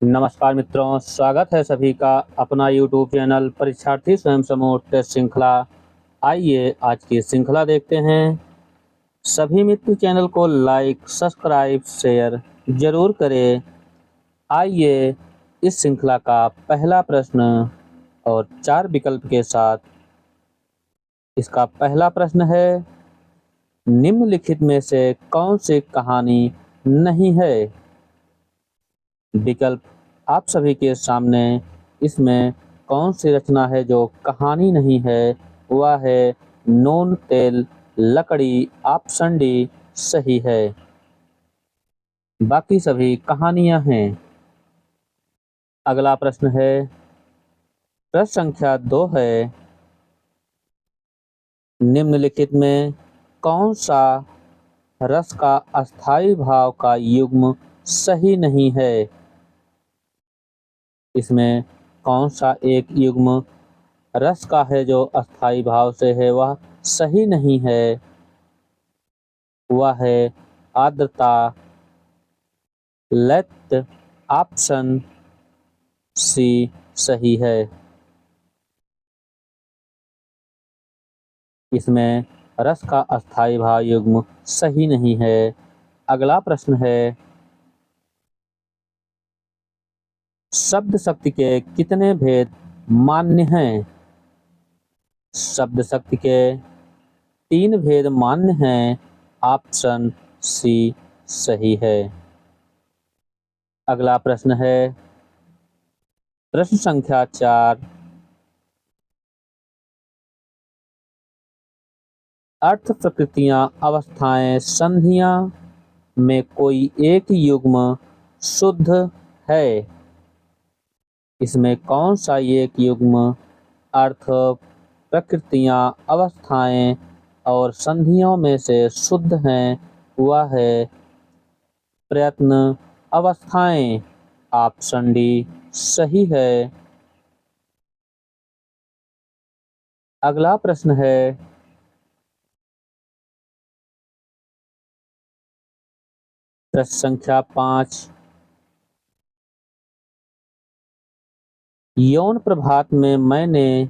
नमस्कार मित्रों, स्वागत है सभी का अपना यूट्यूब चैनल परीक्षार्थी स्वयं समूह टेस्ट श्रृंखला। आइए आज की श्रृंखला देखते हैं। सभी मित्र चैनल को लाइक, सब्सक्राइब, शेयर जरूर करें। आइए इस श्रृंखला का पहला प्रश्न और 4 विकल्प के साथ। इसका पहला प्रश्न है, निम्नलिखित में से कौन सी कहानी नहीं है? विकल्प आप सभी के सामने। इसमें कौन सी रचना है जो कहानी नहीं है? वह है नून तेल लकड़ी। ऑप्शन डी सही है, बाकी सभी कहानियां हैं। अगला प्रश्न है, प्रश्न संख्या 2 है, निम्नलिखित में कौन सा रस का अस्थायी भाव का युग्म सही नहीं है? इसमें कौन सा एक युग्म रस का है जो अस्थायी भाव से है वह सही नहीं है? वह है आर्द्रता, लैक्ट। ऑप्शन सी सही है। इसमें रस का अस्थायी भाव युग्म सही नहीं है। अगला प्रश्न है, शब्द शक्ति के कितने भेद मान्य हैं? शब्द शक्ति के 3 भेद मान्य हैं। ऑप्शन सी सही है। अगला प्रश्न है, प्रश्न संख्या 4, अर्थ प्रकृतियां अवस्थाएं संधियां में कोई एक युग्म शुद्ध है? इसमें कौन सा एक युग्म अर्थ प्रकृतियां अवस्थाएं और संधियों में से शुद्ध हैं? वह है प्रयत्न अवस्थाएं। ऑप्शन डी सही है। अगला प्रश्न है, प्रश्न संख्या 5, यौन प्रभात में मैंने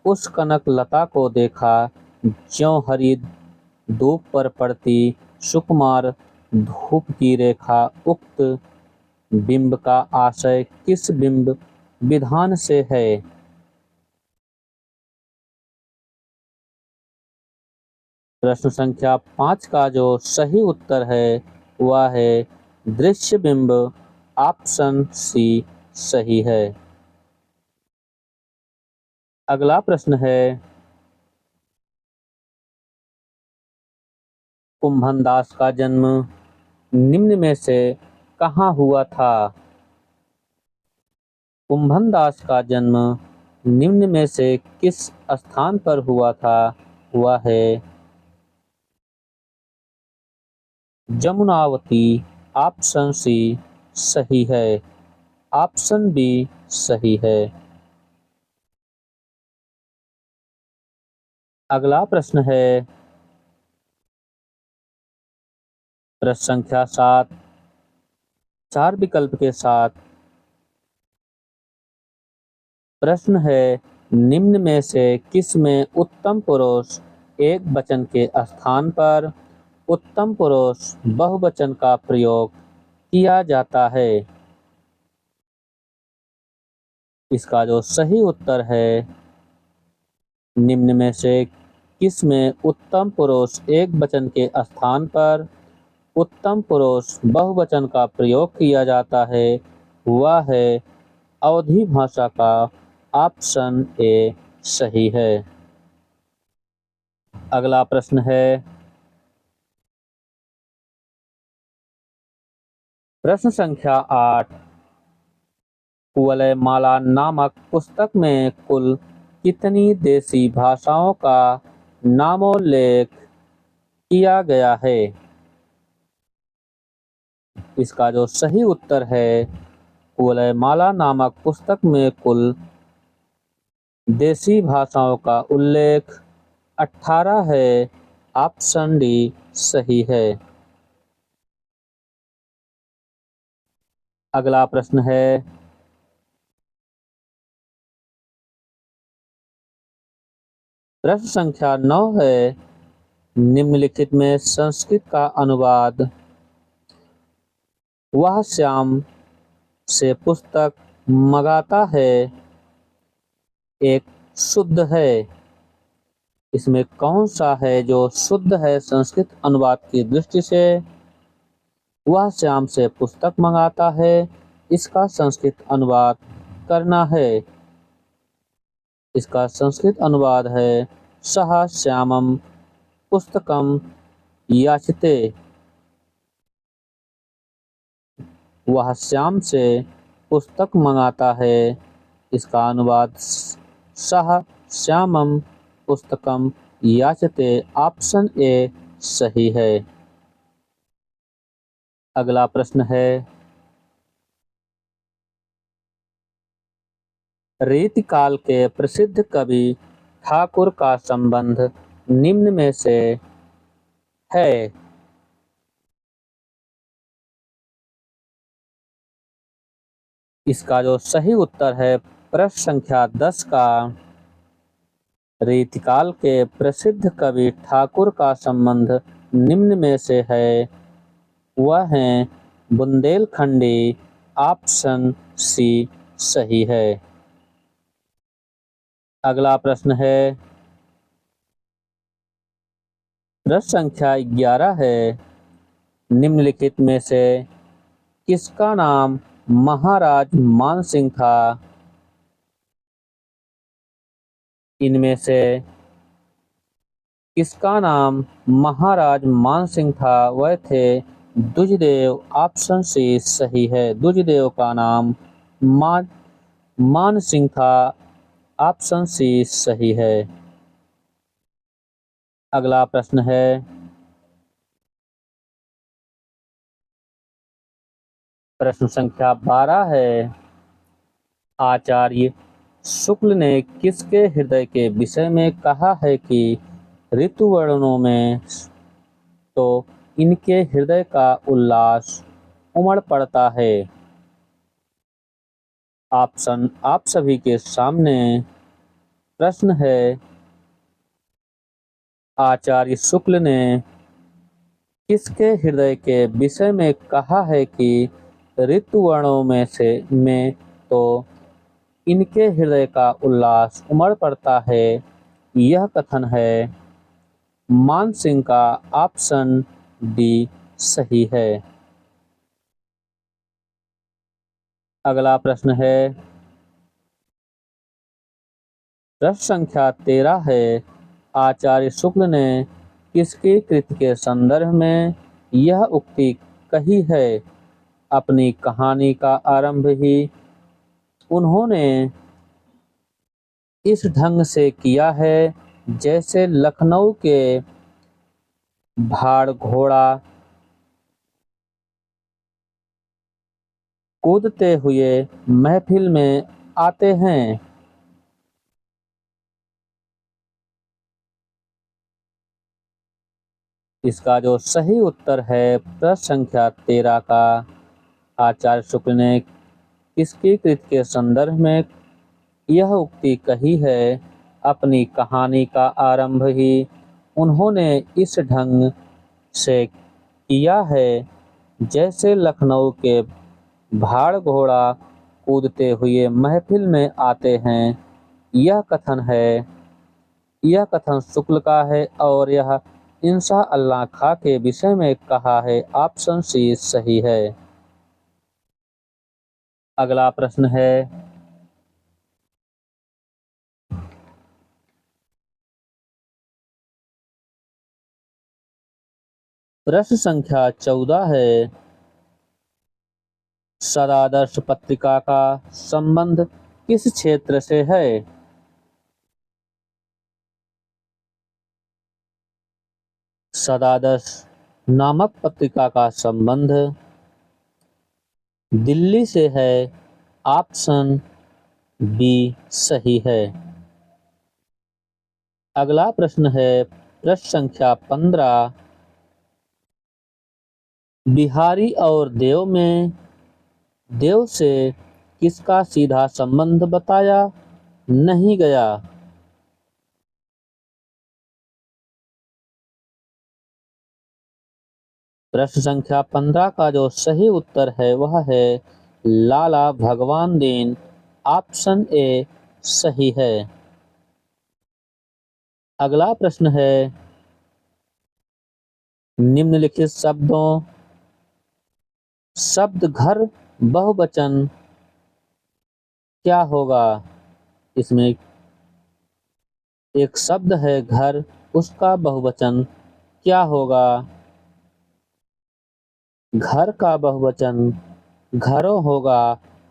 उस कनक लता को देखा ज्यों हरी धूप पर पड़ती सुकुमार धूप की रेखा। उक्त बिंब का आशय किस बिंब विधान से है? प्रश्न संख्या 5 का जो सही उत्तर है वह है दृश्य बिंब। ऑप्शन सी सही है। अगला प्रश्न है, कुंभनदास का जन्म निम्न में से कहाँ हुआ था? कुंभनदास का जन्म निम्न में से किस स्थान पर हुआ था? वह है जमुनावती। ऑप्शन सी सही है। ऑप्शन बी सही है। अगला प्रश्न है, प्रश्न संख्या 7, 4 विकल्प के साथ। प्रश्न है, निम्न में से किस में उत्तम पुरुष एक वचन के स्थान पर उत्तम पुरुष बहुवचन का प्रयोग किया जाता है? इसका जो सही उत्तर है, निम्न में से किस में उत्तम पुरुष एक वचन के स्थान पर उत्तम पुरुष बहुवचन का प्रयोग किया जाता है? वह है अवधी भाषा का। ऑप्शन ए सही है। अगला प्रश्न है, प्रश्न संख्या 8, कुवलयमाला नामक पुस्तक में कुल कितनी देसी भाषाओं का नामोल्लेख किया गया है? इसका जो सही उत्तर है, कुवलयमाला नामक पुस्तक में कुल देसी भाषाओं का उल्लेख 18 है। ऑप्शन डी सही है। अगला प्रश्न है, प्रश्न संख्या 9 है, निम्नलिखित में संस्कृत का अनुवाद वह श्याम से पुस्तक मंगाता है एक शुद्ध है, इसमें कौन सा है जो शुद्ध है संस्कृत अनुवाद की दृष्टि से? वह श्याम से पुस्तक मंगाता है, इसका संस्कृत अनुवाद करना है। इसका संस्कृत अनुवाद है सह श्यामम पुस्तकम याचते। वह श्याम से पुस्तक मंगाता है, इसका अनुवाद सह श्यामम पुस्तकम याचते। ऑप्शन ए सही है। अगला प्रश्न है, रीतिकाल के प्रसिद्ध कवि ठाकुर का संबंध निम्न में से है? इसका जो सही उत्तर है प्रश्न संख्या 10 का, रीतिकाल के प्रसिद्ध कवि ठाकुर का संबंध निम्न में से है, वह है बुंदेलखंडी। ऑप्शन सी सही है। अगला प्रश्न है, प्रश्न संख्या 11 है, निम्नलिखित में से किसका नाम महाराज मानसिंह था? इनमें से किसका नाम महाराज मानसिंह था? वह थे दुजदेव। ऑप्शन सी सही है। दुजदेव का नाम मानसिंह था। ऑप्शन सी सही है। अगला प्रश्न है, प्रश्न संख्या 12 है, आचार्य शुक्ल ने किसके हृदय के विषय में कहा है कि ऋतुवर्णों में तो इनके हृदय का उल्लास उमड़ पड़ता है? ऑप्शन आप सभी के सामने प्रश्न है। आचार्य शुक्ल ने किसके हृदय के विषय में कहा है कि ऋतुवर्णों में तो इनके हृदय का उल्लास उमड़ पड़ता है? यह कथन है मानसिंह का। ऑप्शन डी सही है। अगला प्रश्न है, प्रश्न संख्या 13 है, आचार्य शुक्ल ने किसकी कृति के संदर्भ में यह उक्ति कही है? अपनी कहानी का आरंभ ही उन्होंने इस ढंग से किया है जैसे लखनऊ के भाड़ घोड़ा कूदते हुए महफिल में आते हैं। इसका जो सही उत्तर है प्रश्न संख्या 13 का, आचार्य शुक्ल ने किसकी कृति के संदर्भ में यह उक्ति कही है? अपनी कहानी का आरंभ ही उन्होंने इस ढंग से किया है जैसे लखनऊ के भाड़ घोड़ा कूदते हुए महफिल में आते हैं। यह कथन शुक्ल का है और यह इंशा अल्लाह खां के विषय में कहा है। ऑप्शन सी सही है। अगला प्रश्न है, प्रश्न संख्या 14 है, सदादर्श पत्रिका का संबंध किस क्षेत्र से है? सदादर्श नामक पत्रिका का संबंध दिल्ली से है। ऑप्शन बी सही है। अगला प्रश्न है, प्रश्न संख्या 15, बिहारी और देव में देव से किसका सीधा संबंध बताया नहीं गया? प्रश्न संख्या 15 का जो सही उत्तर है वह है लाला भगवान दीन। ऑप्शन ए सही है। अगला प्रश्न है निम्नलिखित शब्दों शब्द घर बहुवचन क्या होगा? इसमें एक शब्द है घर, उसका बहुवचन क्या होगा? घर का बहुवचन घरों होगा।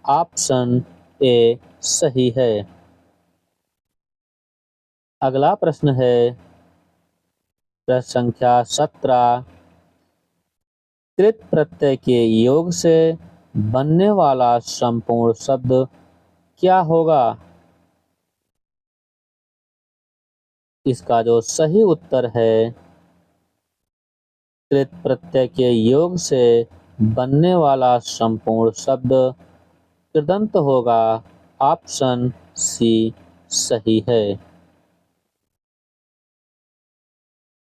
ऑप्शन ए सही है। अगला प्रश्न है प्रश्न संख्या 17 कृत प्रत्यय के योग से बनने वाला संपूर्ण शब्द क्या होगा? इसका जो सही उत्तर है कृत प्रत्यय के योग से बनने वाला संपूर्ण शब्द कृदंत होगा। ऑप्शन सी सही है।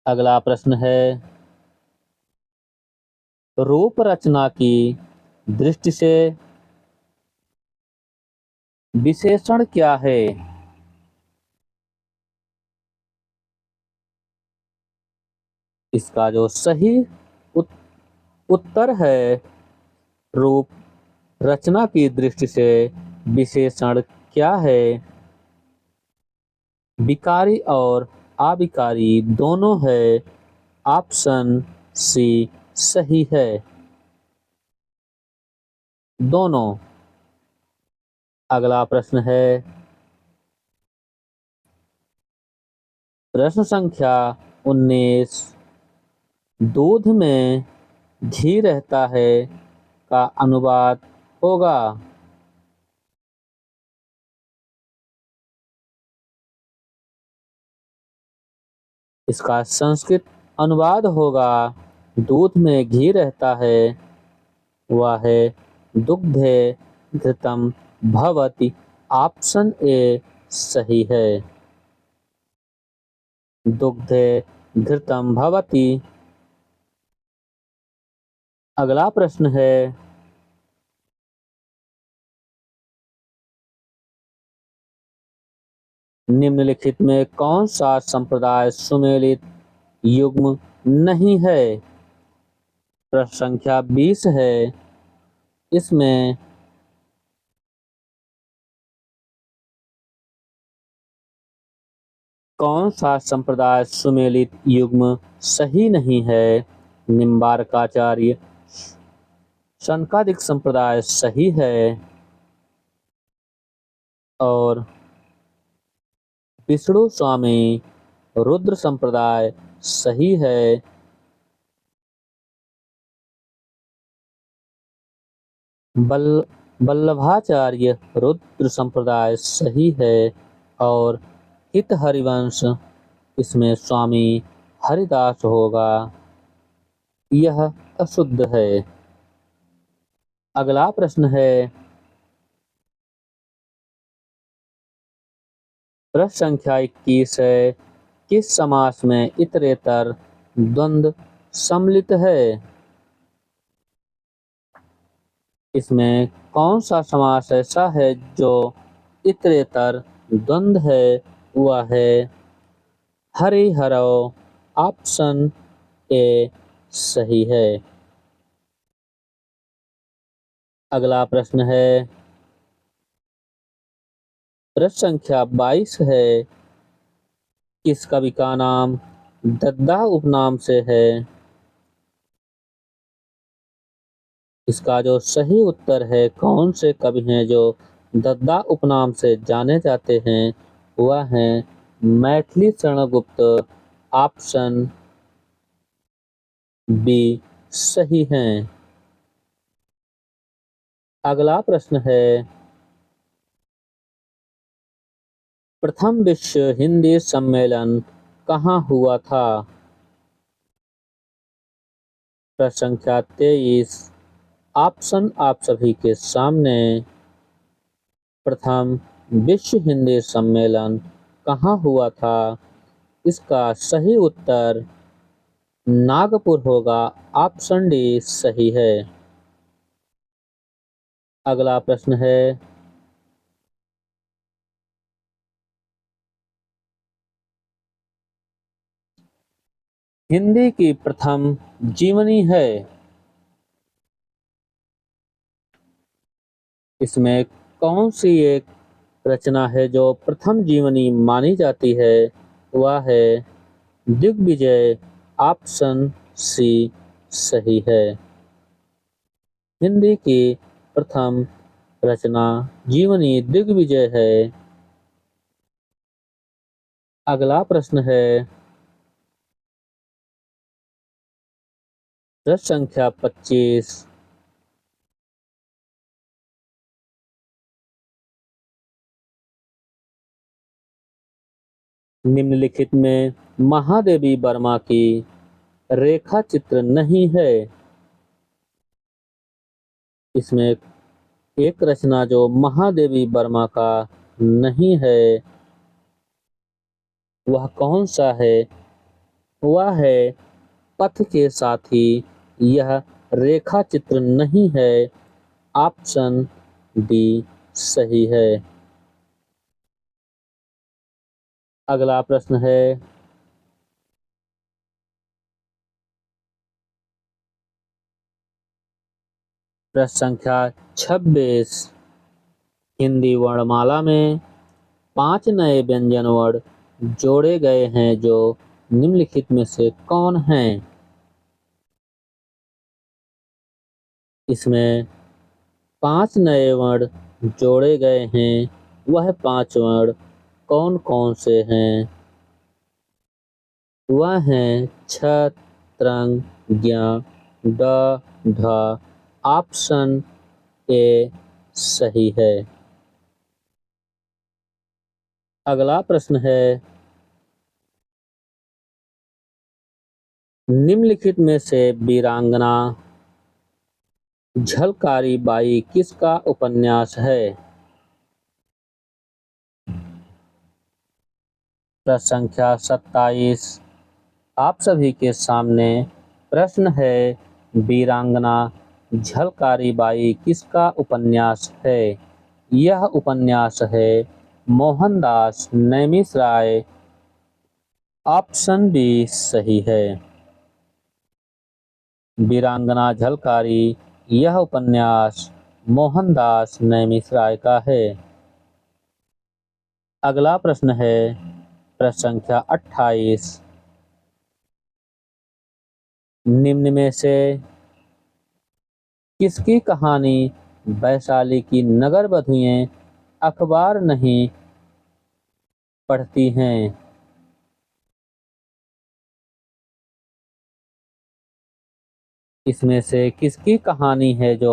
अगला प्रश्न है रूप रचना की दृष्टि से विशेषण क्या है? इसका जो सही उत्तर है रूप रचना की दृष्टि से विशेषण क्या है? विकारी और अविकारी दोनों है। ऑप्शन सी सही है। दोनों। अगला प्रश्न है प्रश्न संख्या 19 दूध में घी रहता है का अनुवाद होगा। इसका संस्कृत अनुवाद होगा दूध में घी रहता है वह है दुग्धे घृतम भवति। ऑप्शन ए सही है। दुग्धे घृतम भवति। अगला प्रश्न है निम्नलिखित में कौन सा संप्रदाय सुमेलित युग्म नहीं है? प्रश्न संख्या 20 है। इसमें कौन सा संप्रदाय सुमेलित युग्म सही नहीं है? निम्बार्काचार्य शनकादिक संप्रदाय सही है और विष्णु स्वामी रुद्र संप्रदाय सही है। वल्लभाचार्य रुद्र संप्रदाय सही है और हित हरिवंश इसमें स्वामी हरिदास होगा। यह अशुद्ध है। अगला प्रश्न है प्रश्न संख्या 21 है किस समास में इतरेतर द्वंद्व सम्मिलित है? इसमें कौन सा समास ऐसा है जो इतरेतर द्वंद्व है? वह है हरिहरो। ऑप्शन ए सही है। अगला प्रश्न है प्रश्न संख्या 22 है किस कवि का नाम दद्दा उपनाम से है? इसका जो सही उत्तर है कौन से कवि हैं जो दद्दा उपनाम से जाने जाते हैं वह हैं मैथिली शरण गुप्त। ऑप्शन बी सही है। अगला प्रश्न है प्रथम विश्व हिंदी सम्मेलन कहाँ हुआ था? प्रश्न संख्या 23 ऑप्शन आप सभी के सामने। प्रथम विश्व हिंदी सम्मेलन कहाँ हुआ था? इसका सही उत्तर नागपुर होगा। ऑप्शन डी सही है। अगला प्रश्न है, हिंदी की प्रथम जीवनी है। इसमें कौन सी एक रचना है जो प्रथम जीवनी मानी जाती है? वह है दिग्विजय। ऑप्शन सी सही है। हिंदी की प्रथम रचना जीवनी दिग्विजय है। अगला प्रश्न है, प्रश्न संख्या 25। निम्नलिखित में महादेवी वर्मा की रेखा चित्र नहीं है। इसमें एक रचना जो महादेवी वर्मा का नहीं है, वह कौन सा है? वह है पथ के साथी। यह रेखा चित्र नहीं है। ऑप्शन डी सही है। अगला प्रश्न है, प्रश्न संख्या 26। हिंदी वर्णमाला में 5 नए व्यंजन वर्ण जोड़े गए हैं जो निम्नलिखित में से कौन हैं? इसमें 5 नए वर्ण जोड़े गए हैं। वह 5 वर्ण कौन कौन से हैं? वह हैं छ, त्रंग, ज्ञ, ड, ढ। ऑप्शन ए सही है। अगला प्रश्न है, निम्नलिखित में से वीरांगना झलकारी बाई किसका उपन्यास है? प्रश्न संख्या 27। आप सभी के सामने प्रश्न है, वीरांगना झलकारी बाई किसका उपन्यास है? यह उपन्यास है मोहनदास नैमिषराय। ऑप्शन बी सही है। वीरांगना झलकारी यह उपन्यास मोहनदास नैमिषराय का है। अगला प्रश्न है, प्रश्न संख्या 28। निम्न में से किसकी कहानी वैशाली की नगर बधुएं अखबार नहीं पढ़ती हैं? इसमें से किसकी कहानी है जो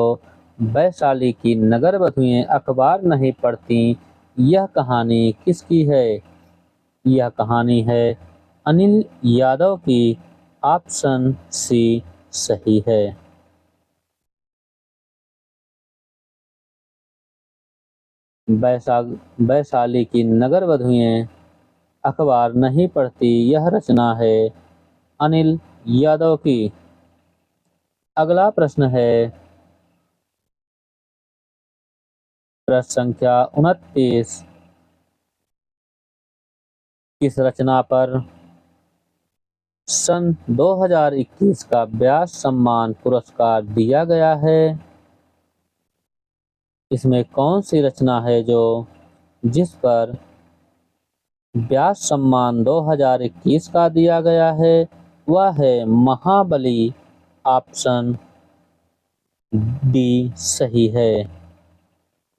वैशाली की नगर बधुएं अखबार नहीं पढ़ती? यह कहानी किसकी है? यह कहानी है अनिल यादव की। ऑप्शन सी सही है। वैशाली की नगर बधुएं अखबार नहीं पढ़ती, यह रचना है अनिल यादव की। अगला प्रश्न है, प्रश्न संख्या 29। किस रचना पर सन 2021 का व्यास सम्मान पुरस्कार दिया गया है? इसमें कौन सी रचना है जो जिस पर व्यास सम्मान 2021 का दिया गया है? वह है महाबली। ऑप्शन डी सही है।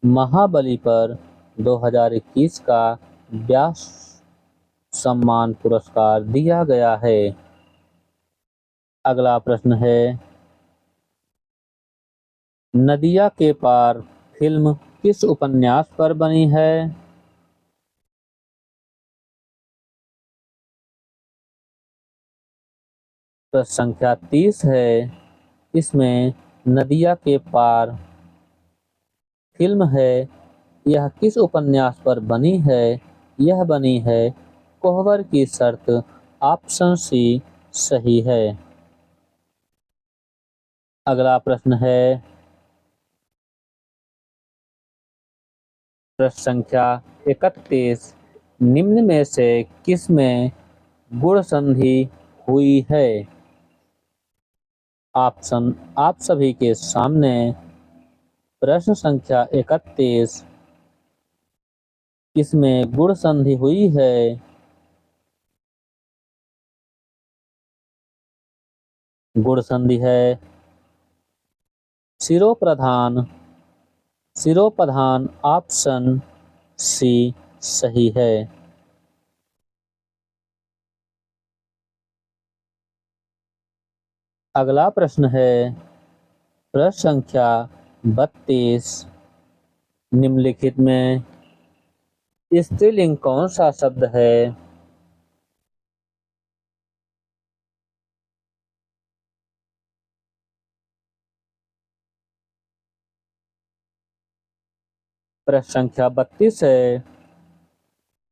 महाबली पर 2021 का व्यास सम्मान पुरस्कार दिया गया है। अगला प्रश्न है, नदिया के पार फिल्म किस उपन्यास पर बनी है? प्रश्न संख्या 30 है। इसमें नदिया के पार फिल्म है, यह किस उपन्यास पर बनी है? यह बनी है कोहबर की शर्त। ऑप्शन सी सही है। अगला प्रश्न है प्रश्न संख्या 31। निम्न में से किस में गुण संधि हुई है? ऑप्शन आप सभी के सामने। प्रश्न संख्या 31। इसमें गुण संधि हुई है। गुण संधि है शिरोप्रधान। शिरोप्रधान। ऑप्शन सी सही है। अगला प्रश्न है प्रश्न संख्या 32। निम्नलिखित में स्त्रीलिंग कौन सा शब्द है? प्रश्न संख्या 32 है।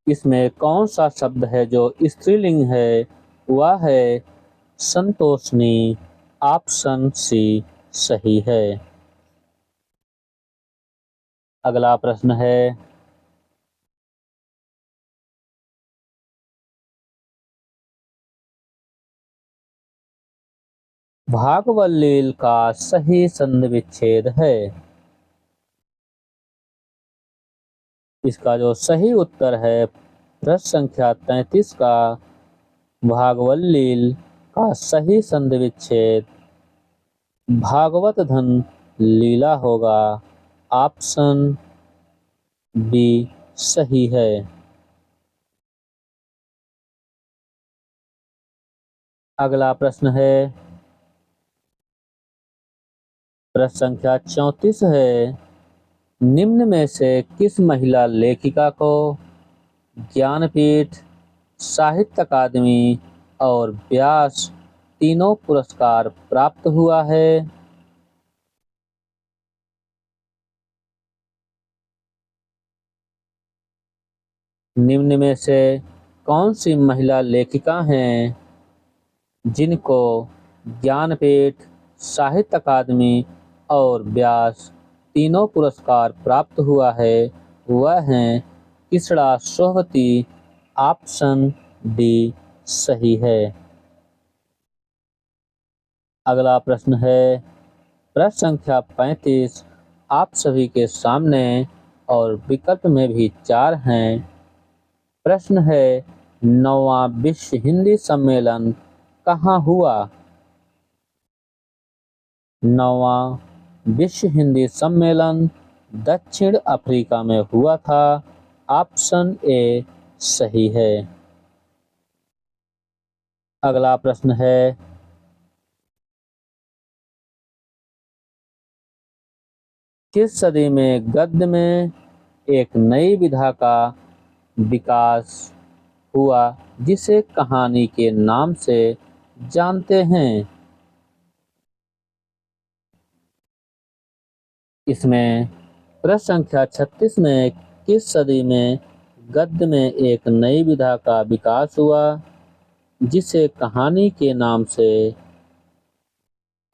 इसमें कौन सा शब्द है जो स्त्रीलिंग है? वह है संतोषनी। ऑप्शन सी सही है। अगला प्रश्न है भागवत का सही संधि विच्छेद है। इसका जो सही उत्तर है प्रश्न संख्या 33 का भागवत का सही संधि विच्छेद भागवत धन लीला होगा। ऑप्शन बी सही है। अगला प्रश्न है प्रश्न संख्या 34 है। निम्न में से किस महिला लेखिका को ज्ञानपीठ, साहित्य अकादमी और व्यास तीनों पुरस्कार प्राप्त हुआ है? निम्न में से कौन सी महिला लेखिका हैं जिनको ज्ञानपीठ, साहित्य अकादमी और व्यास तीनों पुरस्कार प्राप्त हुआ है? वह हैं किसड़ा सोहवती। ऑप्शन डी सही है। अगला प्रश्न है प्रश्न संख्या 35। आप सभी के सामने और विकल्प में भी 4 हैं। प्रश्न है 9वां विश्व हिंदी सम्मेलन कहाँ हुआ? 9वां विश्व हिंदी सम्मेलन दक्षिण अफ्रीका में हुआ था। ऑप्शन ए सही है। अगला प्रश्न है किस सदी में गद्य में एक नई विधा का विकास हुआ जिसे कहानी के नाम से जानते हैं? इसमें प्रश्न संख्या 36 में किस सदी में गद्य में एक नई विधा का विकास हुआ जिसे कहानी के नाम से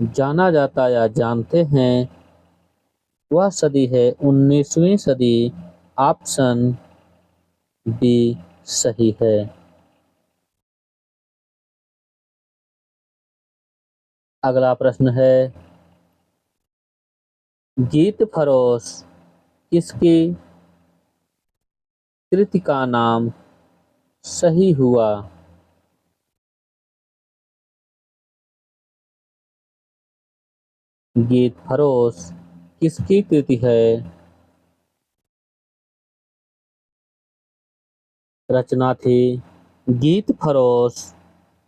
जाना जाता या जानते हैं? वह सदी है 19वीं सदी। ऑप्शन बी सही है। अगला प्रश्न है गीत फरोश किसकी कृति का नाम सही हुआ? गीत फरोश किसकी कृति है? रचना थी गीत फरोश।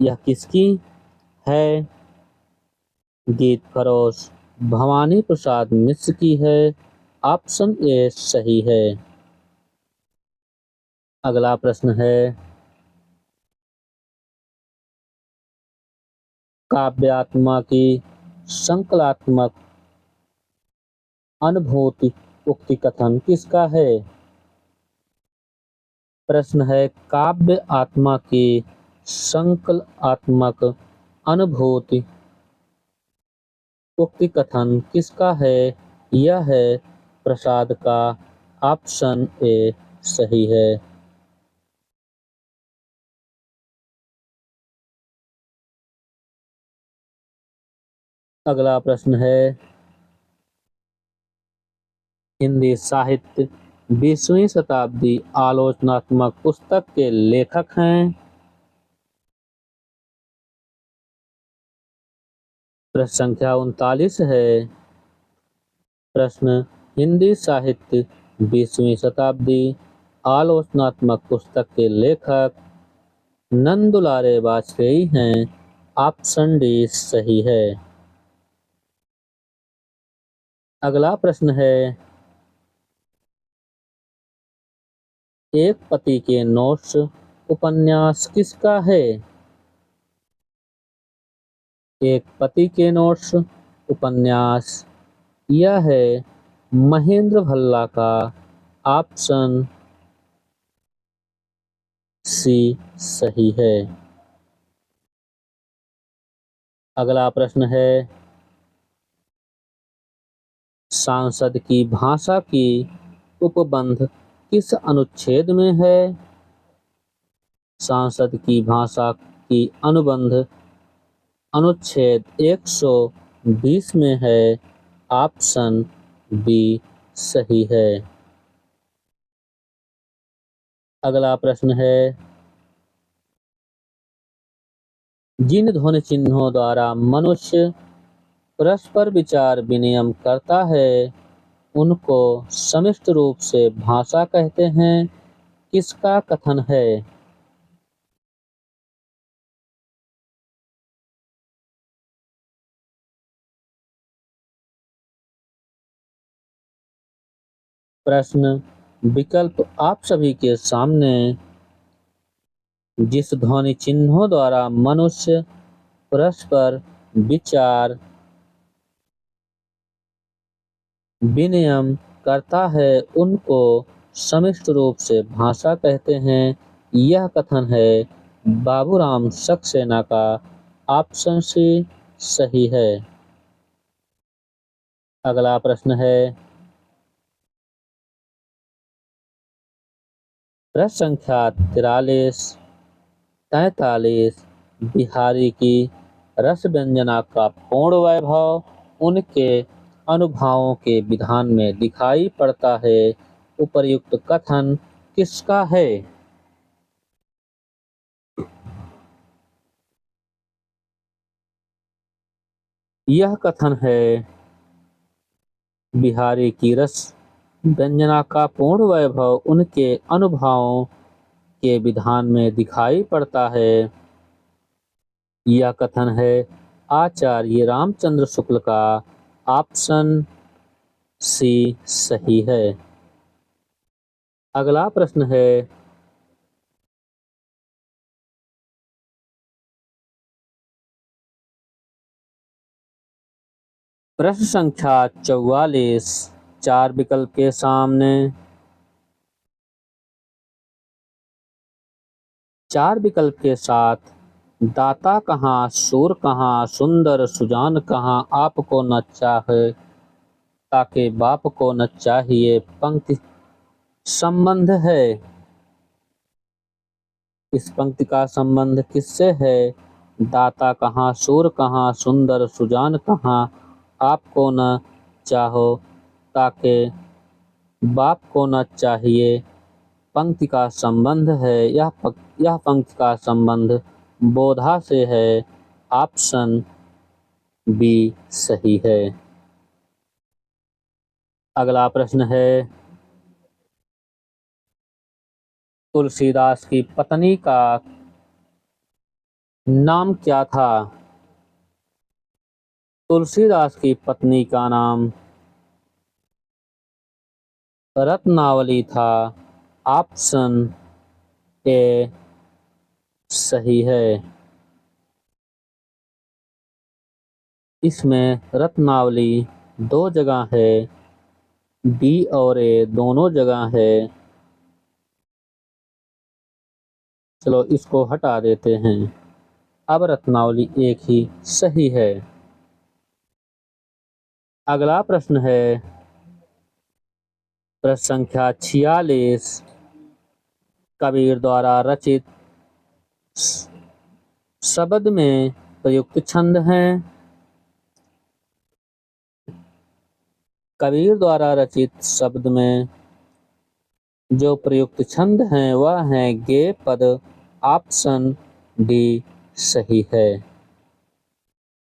यह किसकी है? गीत फरोश भवानी प्रसाद मिश्र की है। ऑप्शन ए सही है। अगला प्रश्न है काव्यात्मा की संकलात्मक अनुभूति उक्ति कथन किसका है? प्रश्न है काव्य आत्मा की संकल्पात्मक अनुभूति उक्ति कथन किसका है? यह है प्रसाद का। ऑप्शन ए सही है। अगला प्रश्न है हिंदी साहित्य 20वीं शताब्दी आलोचनात्मक पुस्तक के लेखक हैं। प्रश्न संख्या 39 है। प्रश्न हिंदी साहित्य 20वीं शताब्दी आलोचनात्मक पुस्तक के लेखक नंदुलारे वाजपेयी हैं। ऑप्शन डी सही है। अगला प्रश्न है एक पति के नोट्स उपन्यास किसका है? एक पति के नोट्स उपन्यास यह है महेंद्र भल्ला का। ऑप्शन सी सही है। अगला प्रश्न है सांसद की भाषा की उपबंध किस अनुच्छेद में है? सांसद की भाषा की अनुबंध अनुच्छेद 120 में है। ऑप्शन बी सही है। अगला प्रश्न है जिन ध्वनि चिन्हों द्वारा मनुष्य परस्पर विचार विनिमय करता है उनको समष्ट रूप से भाषा कहते हैं। किसका कथन है? प्रश्न विकल्प आप सभी के सामने। जिस ध्वनि चिन्हों द्वारा मनुष्य परस्पर विचार विनिमय करता है उनको समष्ट रूप से भाषा कहते हैं। यह कथन है बाबूराम सक्सेना का। ऑप्शन सी सही है। अगला प्रश्न है प्रश्न संख्या 43 बिहारी की रस व्यंजना का पूर्ण वैभव उनके अनुभावों के विधान में दिखाई पड़ता है। उपर्युक्त कथन किसका है? यह कथन है बिहारी की रस व्यंजना का पूर्ण वैभव उनके अनुभवों के विधान में दिखाई पड़ता है। यह कथन है आचार्य रामचंद्र शुक्ल का। ऑप्शन सी सही है। अगला प्रश्न है प्रश्न संख्या 44 4 विकल्प के सामने। 4 विकल्प के साथ दाता कहाँ सूर कहाँ सुंदर सुजान कहाँ आपको न चाहे ताके बाप को न चाहिए पंक्ति संबंध है। इस पंक्ति का संबंध किससे है? दाता कहाँ सूर कहाँ सुंदर सुजान कहाँ आपको न चाहो ताके बाप को न चाहिए पंक्ति का संबंध है। यह पंक्ति का संबंध बोधा से है। ऑप्शन बी सही है। अगला प्रश्न है तुलसीदास की पत्नी का नाम क्या था? तुलसीदास की पत्नी का नाम रत्नावली था। ऑप्शन ए सही है। इसमें रत्नावली 2 जगह है। डी और ए दोनों जगह है। चलो इसको हटा देते हैं। अब रत्नावली एक ही सही है। अगला प्रश्न है प्रश्न संख्या 46 कबीर द्वारा रचित शब्द में प्रयुक्त छंद हैं। कबीर द्वारा रचित शब्द में जो प्रयुक्त छंद हैं वह है गे पद। ऑप्शन डी सही है।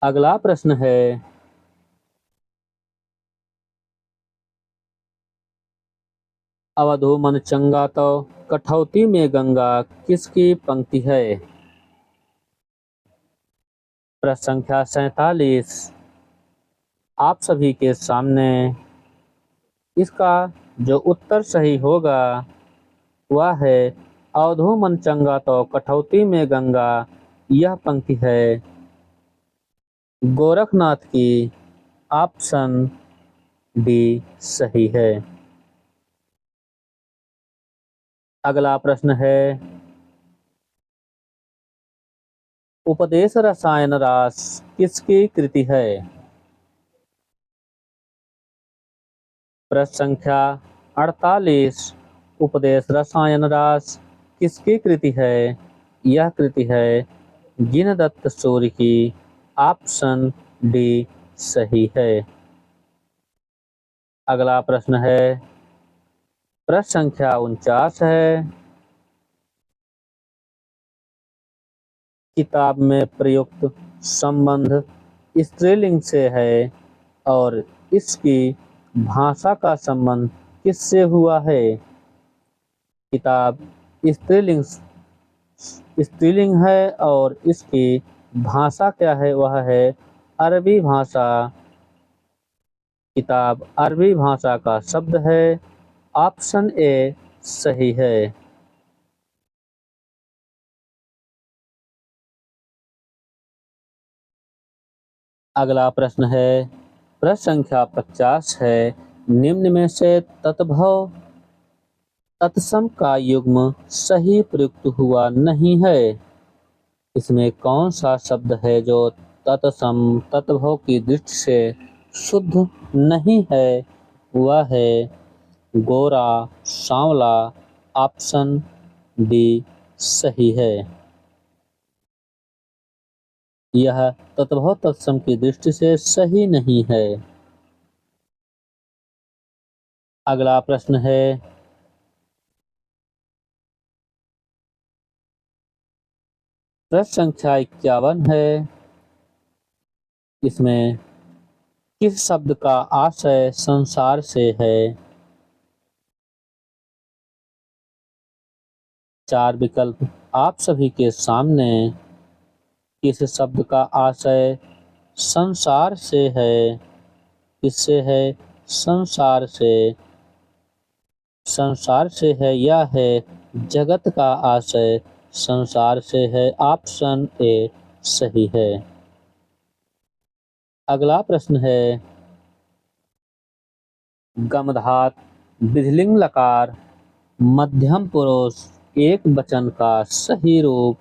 अगला प्रश्न है अवधू मन चंगा तो कठौती में गंगा किसकी पंक्ति है। प्रश्न संख्या 47 आप सभी के सामने इसका जो उत्तर सही होगा वह है अवधू मन चंगा तो कठौती में गंगा। यह पंक्ति है गोरखनाथ की। ऑप्शन डी सही है। अगला प्रश्न है उपदेश रसायन रास किसकी कृति है। प्रश्न संख्या 48 उपदेश रसायन रास किसकी कृति है। यह कृति है जिनदत्त सूर्य की। ऑप्शन डी सही है। अगला प्रश्न है प्रश्न संख्या 49 है किताब में प्रयुक्त संबंध स्त्रीलिंग से है और इसकी भाषा का संबंध किससे हुआ है। किताब स्त्रीलिंग है और इसकी भाषा क्या है वह है अरबी भाषा। किताब अरबी भाषा का शब्द है। ऑप्शन ए सही है। अगला प्रश्न है प्रश्न संख्या 50 है निम्न में से तत्भव तत्सम का युग्म सही प्रयुक्त हुआ नहीं है। इसमें कौन सा शब्द है जो तत्सम तत्भव की दृष्टि से शुद्ध नहीं है। वह है गोरा सांवला। ऑप्शन डी सही है। यह तत्भव तत्सम की दृष्टि से सही नहीं है। अगला प्रश्न है प्रश्न संख्या 51 है इसमें किस शब्द का आशय संसार से है। 4 विकल्प आप सभी के सामने। किस शब्द का आशय संसार से है। किससे है संसार से। संसार से है यह है जगत का आशय संसार से है। ऑप्शन ए सही है। अगला प्रश्न है गमधात विधिलिंग लकार मध्यम पुरुष एक वचन का सही रूप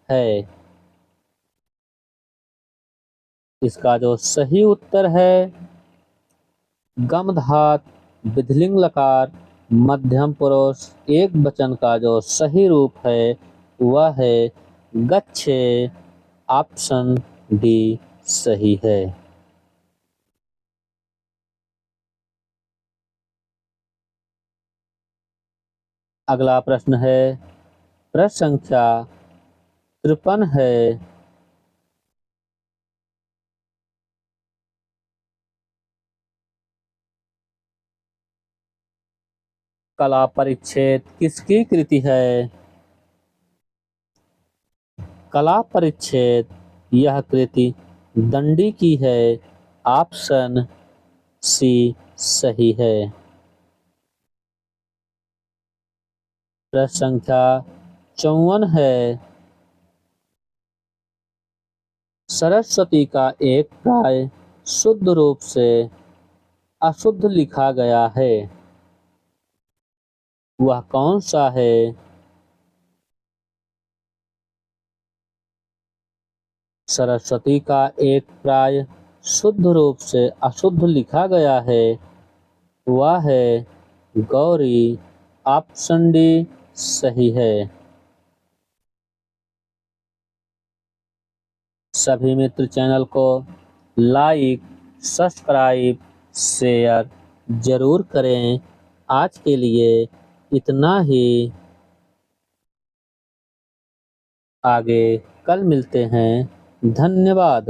है। इसका जो सही उत्तर है गमधात विधिलिंग लकार मध्यम पुरुष एक वचन का जो सही रूप है वह है गच्छे। ऑप्शन डी सही है। अगला प्रश्न है प्रश्न संख्या 53 है कला परिच्छेद किसकी कृति है। कला परिच्छेद यह कृति दंडी की है। ऑप्शन सी सही है। प्रश्न संख्या 54 है सरस्वती का एक प्राय शुद्ध रूप से अशुद्ध लिखा गया है, वह कौन सा है? सरस्वती का एक प्राय शुद्ध रूप से अशुद्ध लिखा गया है, वह है गौरी। ऑप्शन डी सही है। सभी मित्र चैनल को लाइक, सब्सक्राइब, शेयर जरूर करें। आज के लिए इतना ही। आगे कल मिलते हैं। धन्यवाद।